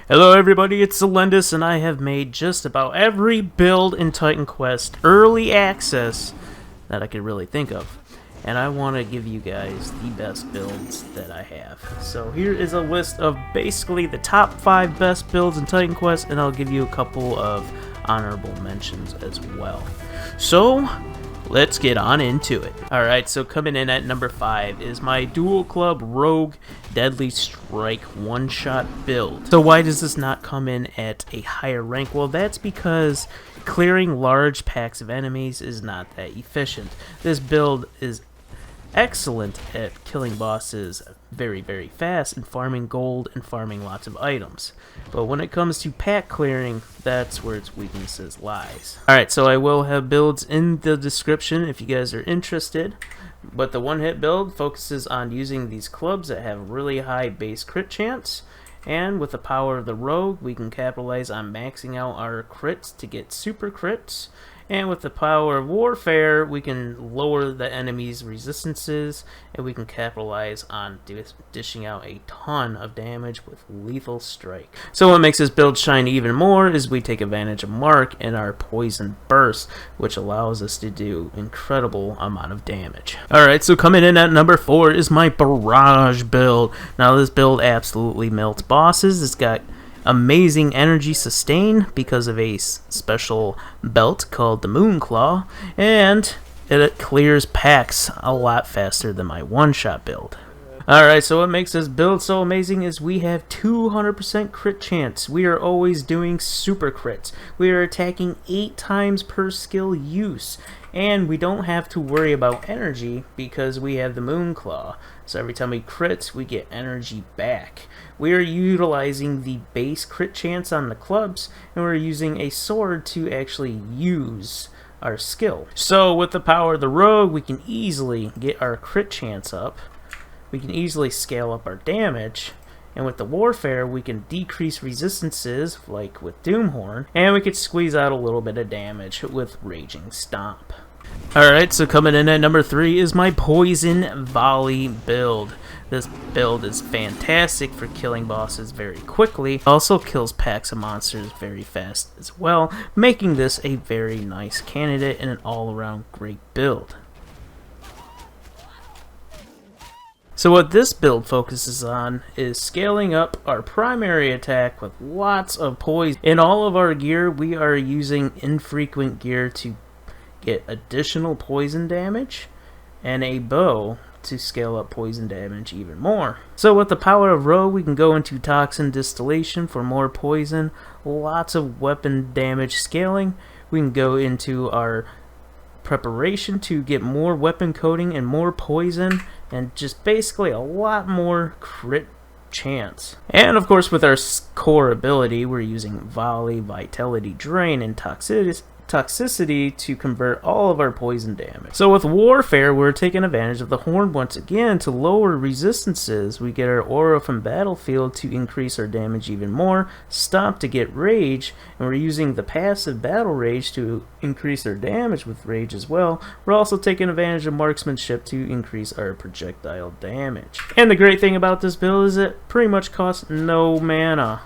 Hello everybody, it's Zelendis, and I have made just about every build in Titan Quest early access that I could really think of. And I want to give you guys the best builds that I have. So here is a list of basically the top 5 best builds in Titan Quest, and I'll give you a couple of honorable mentions as well. So, let's get on into it. Alright, so coming in at number 5 is my Dual Club Rogue Deadly Strike one-shot build. So why does this not come in at a higher rank? Well, that's because clearing large packs of enemies is not that efficient. This build is excellent at killing bosses very fast and farming gold and farming lots of items. But when it comes to pack clearing, that's where its weaknesses lies. Alright, so I will have builds in the description if you guys are interested. But the one-hit build focuses on using these clubs that have really high base crit chance. And with the power of the Rogue, we can capitalize on maxing out our crits to get super crits. And with the power of Warfare, we can lower the enemy's resistances, and we can capitalize on dishing out a ton of damage with Lethal Strike. So what makes this build shine even more is we take advantage of Mark and our Poison Burst, which allows us to do incredible amount of damage. Alright, so coming in at number 4 is my Barrage build. Now this build absolutely melts bosses. It's got amazing energy sustain because of a special belt called the Moonclaw, and it clears packs a lot faster than my one-shot build. Alright, so what makes this build so amazing is we have 200% crit chance. We are always doing super crits. We are attacking 8 times per skill use. And we don't have to worry about energy because we have the Moonclaw. So every time we crit, we get energy back. We are utilizing the base crit chance on the clubs, and we're using a sword to actually use our skill. So with the power of the Rogue, we can easily get our crit chance up. We can easily scale up our damage. And with the Warfare, we can decrease resistances, like with Doomhorn, and we could squeeze out a little bit of damage with Raging Stomp. Alright, so coming in at number 3 is my Poison Volley build. This build is fantastic for killing bosses very quickly. It also kills packs of monsters very fast as well, making this a very nice candidate and an all-around great build. So what this build focuses on is scaling up our primary attack with lots of poison. In all of our gear, we are using infrequent gear to get additional poison damage, and a bow to scale up poison damage even more. So with the power of Rogue, we can go into Toxin Distillation for more poison, lots of weapon damage scaling. We can go into our Preparation to get more weapon coating and more poison, and just basically a lot more crit chance. And of course with our core ability, we're using Volley, Vitality Drain, and Toxicity to convert all of our poison damage. So with Warfare, we're taking advantage of the Horn once again to lower resistances. We get our Aura from Battlefield to increase our damage even more, Stomp to get Rage, and we're using the passive Battle Rage to increase our damage with Rage as well. We're also taking advantage of Marksmanship to increase our projectile damage. And the great thing about this build is it pretty much costs no mana.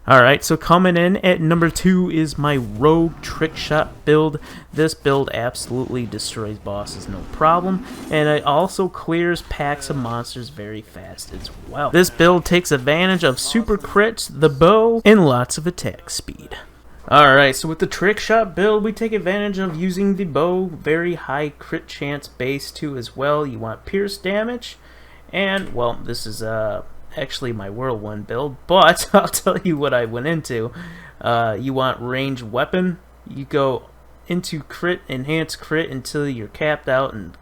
Alright, so coming in at number 2 is my Rogue Trickshot build. This build absolutely destroys bosses no problem, and it also clears packs of monsters very fast as well. This build takes advantage of super crits, the bow, and lots of attack speed. Alright, so with the Trickshot build, we take advantage of using the bow, very high crit chance base too as well. You want pierce damage, and well, this is actually my Whirlwind build, but I'll tell you what I went into. You want ranged weapon, you go into crit, enhanced crit until you're capped out and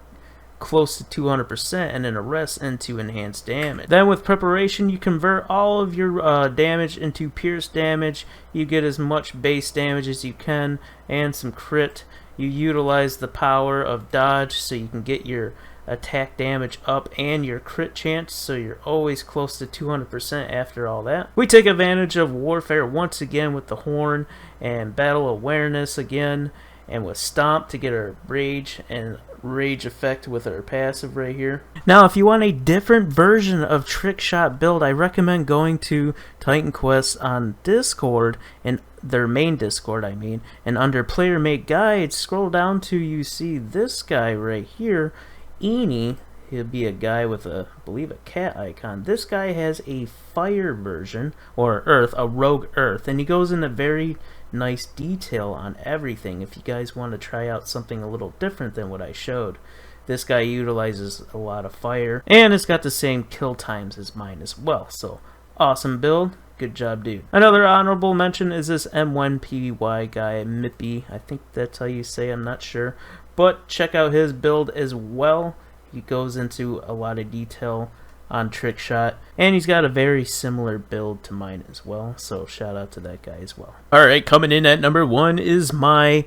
close to 200%, and then arrest into enhanced damage. Then with Preparation, you convert all of your damage into pierce damage. You get as much base damage as you can and some crit. You utilize the power of Dodge so you can get your attack damage up and your crit chance, so you're always close to 200% after all that. We take advantage of Warfare once again with the Horn, and Battle Awareness again, and with Stomp to get our Rage and rage effect with our passive right here. Now, if you want a different version of Trick Shot build, I recommend going to Titan Quest on Discord, and their main Discord, I mean, and under Player Make Guide, scroll down to you see this guy right here, Eni. He'll be a guy with a, I believe, a cat icon. This guy has a fire version, or earth, a rogue earth, and he goes into very nice detail on everything if you guys want to try out something a little different than what I showed. This guy utilizes a lot of fire, and it's got the same kill times as mine as well, so awesome build. Good job, dude. Another honorable mention is this M1PY guy, Mippy. I think that's how you say, I'm not sure. But check out his build as well. He goes into a lot of detail on Trick Shot, and he's got a very similar build to mine as well, so shout out to that guy as well. Alright, coming in at number 1 is my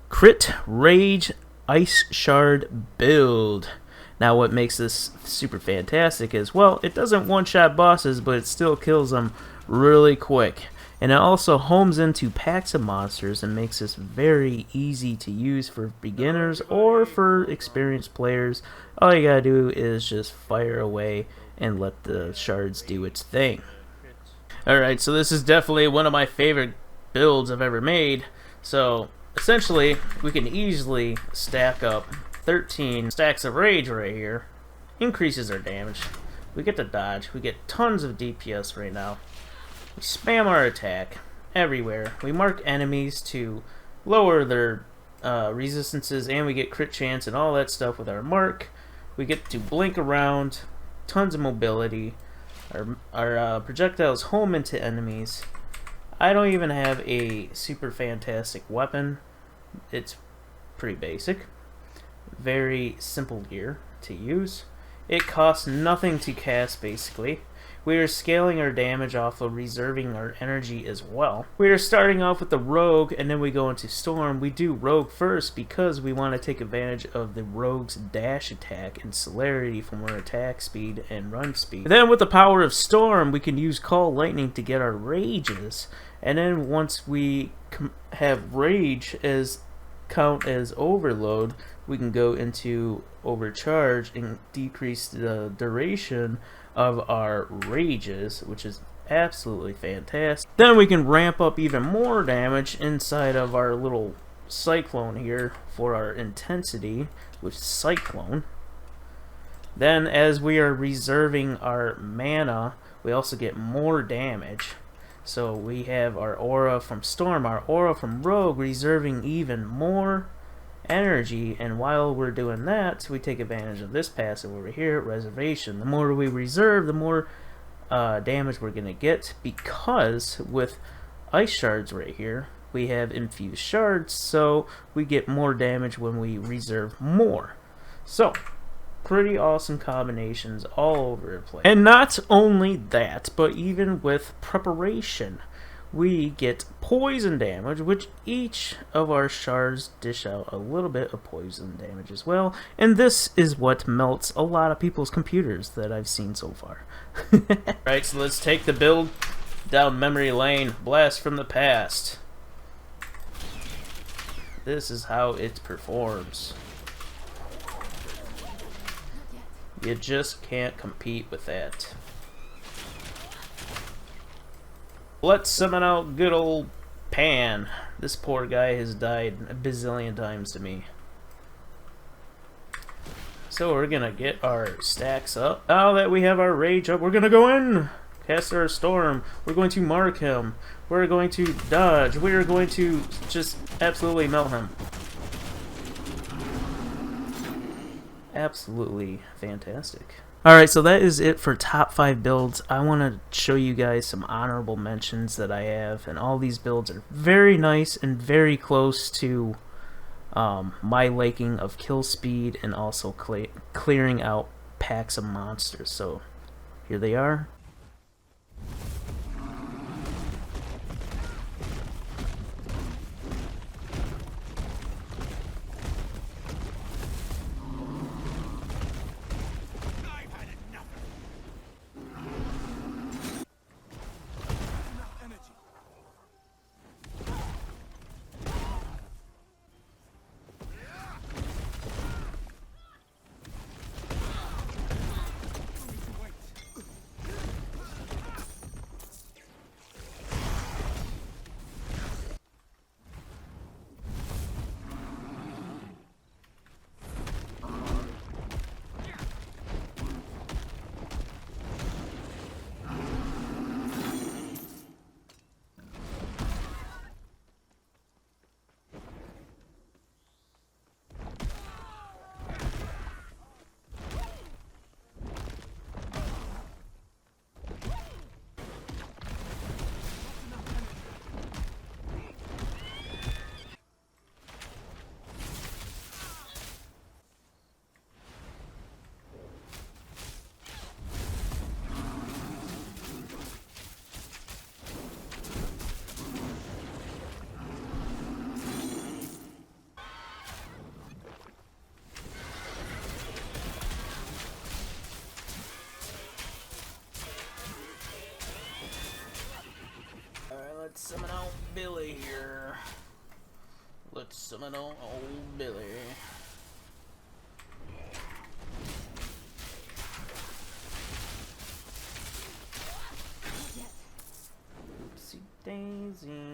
Crit Rage Ice Shard build. Now what makes this super fantastic is, well, it doesn't one-shot bosses, but it still kills them really quick. And it also homes into packs of monsters and makes this very easy to use for beginners or for experienced players. All you gotta do is just fire away and let the shards do its thing. Alright, so this is definitely one of my favorite builds I've ever made. So essentially, we can easily stack up 13 stacks of rage right here. Increases our damage. We get to dodge. We get tons of DPS right now. We spam our attack everywhere. We mark enemies to lower their resistances, and we get crit chance and all that stuff with our mark. We get to blink around, tons of mobility. Our projectiles home into enemies. I don't even have a super fantastic weapon. It's pretty basic. Very simple gear to use. It costs nothing to cast, basically. We are scaling our damage off of reserving our energy as well. We are starting off with the Rogue, and then we go into Storm. We do Rogue first because we want to take advantage of the Rogue's dash attack and celerity from our attack speed and run speed. Then with the power of Storm, we can use Call Lightning to get our rages. And then once we have Rage as count as overload, we can go into Overcharge and decrease the duration of our rages, which is absolutely fantastic. Then we can ramp up even more damage inside of our little Cyclone here for our intensity with Cyclone. Then as we are reserving our mana, we also get more damage. So we have our aura from Storm, our aura from Rogue, reserving even more energy, and while we're doing that, we take advantage of this passive over here, Reservation. The more we reserve, the more damage we're going to get, because with Ice Shards right here, we have Infused Shards, so we get more damage when we reserve more. So, pretty awesome combinations all over the place. And not only that, but even with Preparation, we get poison damage, which each of our shards dish out a little bit of poison damage as well. And this is what melts a lot of people's computers that I've seen so far. Right, so let's take the build down memory lane. Blast from the past. This is how it performs. You just can't compete with that. Let's summon out good old Pan. This poor guy has died a bazillion times to me. So we're gonna get our stacks up. Now that we have our rage up, we're gonna go in! Cast our Storm. We're going to mark him. We're going to dodge. We're going to just absolutely melt him. Absolutely fantastic. Alright, so that is it for top 5 builds. I want to show you guys some honorable mentions that I have, and all these builds are very nice and very close to my liking of kill speed and also clearing out packs of monsters. So here they are. summon old Billy here. Let's summon old Billy. Oopsie daisy.